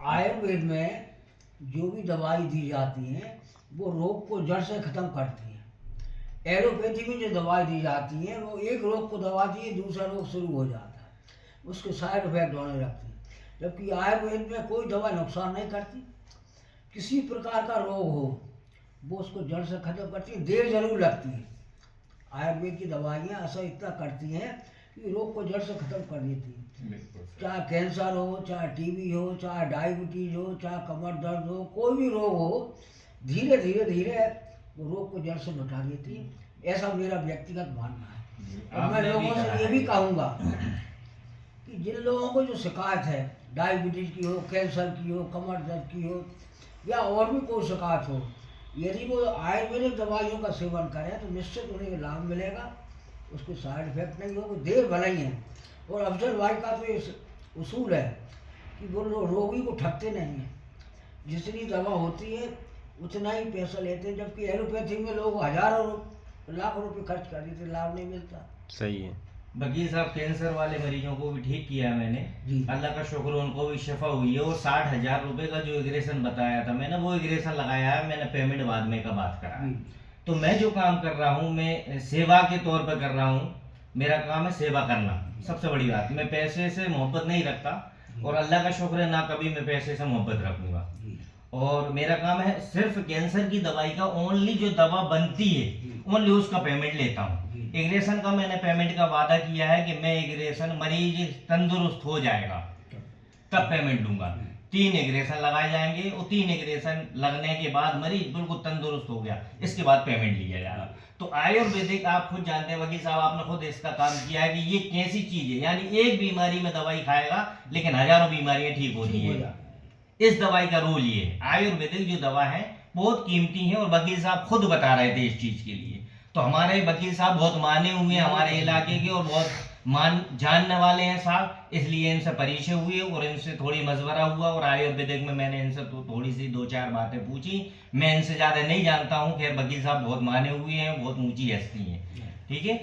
आयुर्वेद में जो भी दवाई दी जाती है वो रोग को जड़ से खत्म करती है। एलोपैथी में जो दवाई दी जाती है वो एक रोग को दबाती है, दूसरा रोग शुरू हो जाता है, उसके साइड इफेक्ट होने लगते हैं। जबकि आयुर्वेद में कोई दवा नुकसान नहीं करती। किसी प्रकार का रोग हो वो उसको जड़ से खत्म करती है, देर जरूर लगती है। आयुर्वेद की दवाइयाँ असर इतना करती हैं कि रोग को जड़ से खत्म कर देती है। चाहे कैंसर हो, चाहे टीबी हो, चाहे डायबिटीज हो, चाहे कमर दर्द हो, कोई भी रोग हो, धीरे धीरे धीरे वो रोग को जड़ से मिटा देती है। ऐसा मेरा व्यक्तिगत मानना है। और मैं लोगों से ये भी कहूँगा कि जिन लोगों को जो शिकायत है, डायबिटीज की हो, कैंसर की हो, कमर दर्द की हो, या और भी कोई शिकायत हो, यदि वो आयुर्वेदिक दवाइयों का सेवन करें तो निश्चित उन्हें लाभ मिलेगा, उसके साइड इफेक्ट नहीं होगा, देर भलाई है। और अफजल भाई का तो ये उसूल है कि वो रोगी को ठगते नहीं हैं, जितनी दवा होती है उतना ही पैसा लेते हैं। जबकि एलोपैथी में लोग हजारों लाखों रुपए खर्च कर देते, लाभ नहीं मिलता। सही है। वकील साहब, कैंसर वाले मरीजों को भी ठीक किया है मैंने, अल्लाह का शुक्र, उनको भी शफा हुई है। और 60,000 रुपए का जो एग्रेशन बताया था मैंने, वो एग्रेशन लगाया है मैंने, पेमेंट बाद में का बात करा है। तो मैं जो काम कर रहा हूँ मैं सेवा के तौर पर कर रहा हूँ। मेरा काम है सेवा करना, सबसे बड़ी बात। मैं पैसे से मोहब्बत नहीं रखता, और अल्लाह का शुक्र है ना कभी मैं पैसे से मोहब्बत रखूंगा। और मेरा काम है सिर्फ कैंसर की दवाई का, ओनली जो दवा बनती है ओनली उसका पेमेंट लेता हूँ। एग्रेशन का मैंने पेमेंट का वादा किया है कि मैं एग्रेशन मरीज तंदुरुस्त हो जाएगा तब पेमेंट दूंगा। 3 एग्रेशन लगाए जाएंगे, और 3 एग्रेशन लगने के बाद मरीज बिल्कुल तंदुरुस्त हो गया, इसके बाद पेमेंट लिया जाएगा। तो आयुर्वेदिक आप खुद जानते हैं वकील साहब, आपने खुद इसका काम किया है कि ये कैसी चीज है, यानी एक बीमारी में दवाई खाएगा लेकिन हजारों बीमारियां ठीक होती है। इस दवाई का रोल ये है। आयुर्वेदिक जो दवा है बहुत कीमती है, और वकील साहब खुद बता रहे थे इस चीज के लिए। तो हमारे वकील साहब बहुत माने हुए हैं हमारे इलाके के, और बहुत जानने वाले हैं साहब, इसलिए इनसे परिचय हुए और इनसे थोड़ी मशवरा हुआ। और आयुर्वेदिक में मैंने इनसे तो थोड़ी सी 2-4 बातें पूछी। मैं इनसे ज्यादा नहीं जानता हूँ, खैर वकील साहब बहुत माने हुए हैं, बहुत ऊंची हस्ती हैं। ठीक है।